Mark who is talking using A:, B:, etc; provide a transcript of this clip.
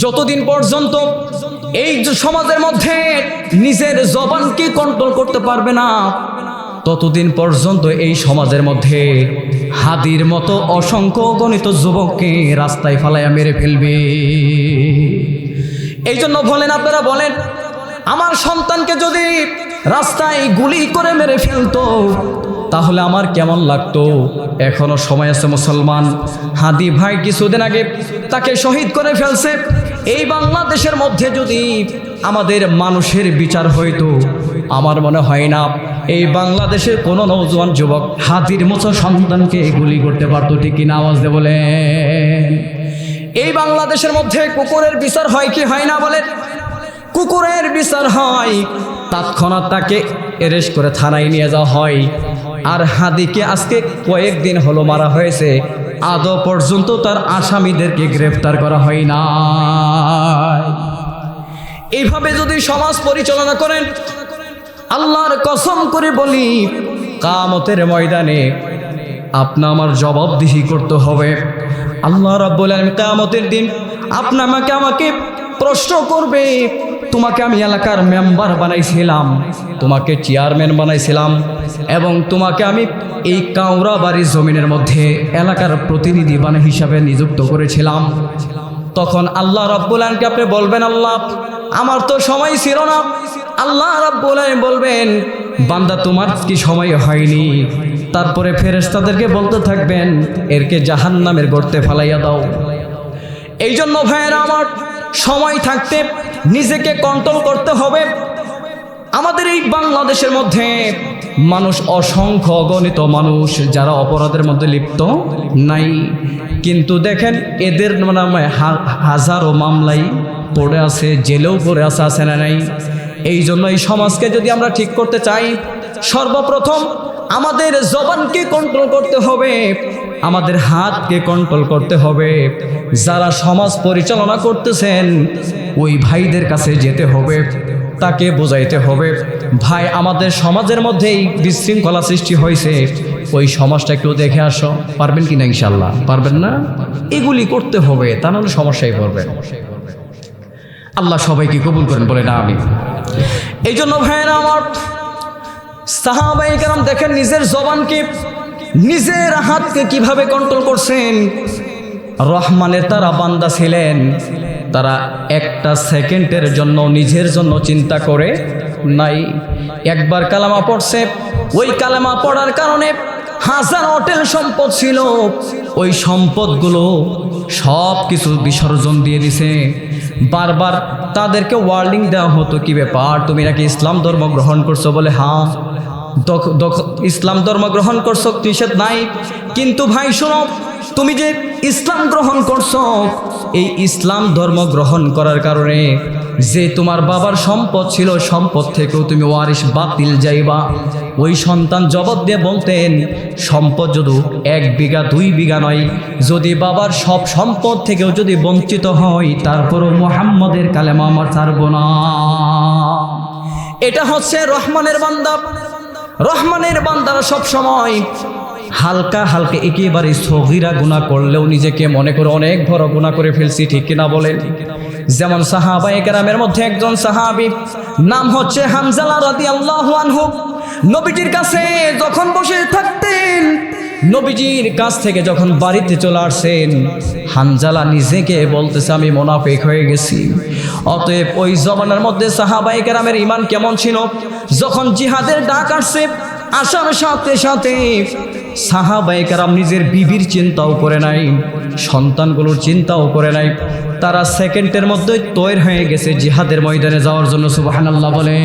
A: যতদিন পর্যন্ত এই সমাজের মধ্যে নিজের জবানকে কন্ট্রোল করতে পারবে না, ততদিন পর্যন্ত এই সমাজের মধ্যে হাদির মতো অসংখ্য গণিত যুবককে রাস্তায় ফালাইয়া মেরে ফেলবে। এই জন্য বলেন, আপনারা বলেন, আমার সন্তানকে যদি রাস্তায় গুলি করে মেরে ফেলতো তাহলে আমার কেমন লাগতো? এখনো সময় আছে মুসলমান। হাদি ভাই কিছুদিন আগে তাকে শহীদ করে ফেলছে। এই বাংলাদেশের মধ্যে যদি আমাদের মানুষের বিচার হইতো, আমার মনে হয় না এই বাংলাদেশের কোনো নওজোয়ান যুবক হাদির মতো সন্তানকে গুলি করতে পারতো। ঠিক কিনা? আওয়াজ দিয়ে বলেন। এই বাংলাদেশের মধ্যে কুকুরের বিচার হয় কি হয় না বলেন? কুকুরের বিচার হয়, তৎক্ষণাৎ তাকে অ্যারেস্ট করে থানায় নিয়ে যাওয়া হয়। আর হাদিকে আজকে কয়েকদিন হলো মারা হয়েছে, আদৌ পর্যন্ত তার আসামিদেরকে গ্রেফতার করা হয় না। এইভাবে যদি সমাজ পরিচালনা করেন, আল্লাহর কসম করে বলি, কিয়ামতের ময়দানে আপনা আমার জবাবদিহি করতে হবে। আল্লাহ রাব্বুল আলামিন কিয়ামতের দিন আমাকে প্রশ্ন করবে, তোমাকে আমি এলাকার মেম্বার বানাইছিলাম, তোমাকে চেয়ারম্যান বানাইছিলাম, এবং তোমাকে আমি এই কাউরা বাড়ির জমিনের মধ্যে এলাকার প্রতিনিধি হিসাবে নিযুক্ত করেছিলাম। তখন আল্লাহ রাব্বুল আলামিনকে আপনি বলবেন, আল্লাহ আমার তো সময় ছিল না। আল্লাহ রাব্বুল আলামিন বলবেন, বান্দা তোমার কি সময় হয়নি? তারপরে ফেরেশতাদেরকে বলতে থাকবেন, এরকে জাহান্নামের গর্তে ফালাইয়া দাও। এই জন্য ভাইয়েরা আমার, সময় থাকতে নিজেকে কন্ট্রোল করতে হবে। আমাদের এই বাংলাদেশের মধ্যে মানুষ অসংখ্য অগণিত মানুষ যারা অপরাধের মধ্যে লিপ্ত নাই, কিন্তু দেখেন এদের নামে হাজারো মামলাই পড়ে আছে, জেলেও পড়ে আছে না নাই? এই জন্য এই সমাজকে যদি আমরা ঠিক করতে চাই, সর্বপ্রথম আমাদের জবানকে কন্ট্রোল করতে হবে, আমাদের হাতকে কন্ট্রোল করতে হবে। যারা সমাজ পরিচালনা করতেছেন ওই ভাইদের কাছে যেতে হবে, তাকে বোঝাইতে হবে, ভাই আমাদের সমাজের মধ্যেই বিশৃঙ্খলা সৃষ্টি হয়েছে, ওই সমাজটা একটু দেখে আসো। পারবেন কিনা? ইনশাল্লাহ পারবেন না? এগুলি করতে হবে, তা নাহলে সমস্যায় পড়বেন। আল্লাহ সবাইকে কবুল করেন, বলে না আমি। এই জন্য ভাইয়েরা আমার, সাহাবায়ে কেরাম দেখেন নিজের জবানকে, নিজের হাতকে কিভাবে কন্ট্রোল করছেন। রহমানের তারা বান্দা ছিলেন, তারা একটা সেকেন্ডের জন্য নিজের জন্য চিন্তা করে নাই। একবার কালেমা পড়ছে, ওই কালেমা পড়ার কারণে হাজার হোটেল সম্পদ ছিল, ওই সম্পদগুলো সব কিছু বিসর্জন দিয়ে দিছে। বারবার তাদেরকে ওয়ার্নিং দেওয়া হতো, কি ব্যাপার তুমি নাকি ইসলাম ধর্ম গ্রহণ করছো? বলে হ্যাঁ, ইসলাম ধর্ম গ্রহণ করছো, নিষেধ নাই, কিন্তু ভাই শোনো, তুমি যে ইসলাম গ্রহণ করছো, এই ইসলাম ধর্ম গ্রহণ করার কারণে যে তোমার বাবার সম্পদ ছিল, সম্পদ থেকেও তুমি ওয়ারিশ বাতিল যাইবা। ওই সন্তান জবাব দিয়ে বলতেন, সম্পদ যদি 1 বিঘা 2 বিঘা নয়, যদি বাবার সব সম্পদ থেকেও যদি বঞ্চিত হয়, তারপরও মুহাম্মদের কালেমা আমার ছাড়ব না। এটা হচ্ছে রহমানের বান্দা। রহমানের বান্দারা সব সময় হালকা হালকা একেবারে সগীরা গুনাহ করলেও নিজেকে মনে করে অনেক বড় গুনাহ করে ফেলছি। ঠিক কিনা বলেন? যেমন সাহাবায়ে কেরামের মধ্যে একজন সাহাবী, নাম হচ্ছে হানজালা রাদিয়াল্লাহু আনহু। নবীজির কাছে যখন বসে থাকতেন, নবীজির কাছ থেকে যখন বাড়িতে চলে আসছেন, হানজালা নিজেকে বলতেছে, আমি মুনাফিক হয়ে গেছি। অতএব ওই জমানার মধ্যে সাহাবায়ে কেরামের ঈমান কেমন ছিল? যখন জিহাদের ডাক আসছে, আসার সাথে সাথে সাহাবায়ে কেরাম নিজের বিবির চিন্তাও করে নাই, সন্তানগুলোর চিন্তাও করে নাই, তারা সেকেন্ডের মধ্যেই তৈরি হয়ে গেছে জিহাদের ময়দানে যাওয়ার জন্য। সুবহানাল্লাহ বলে।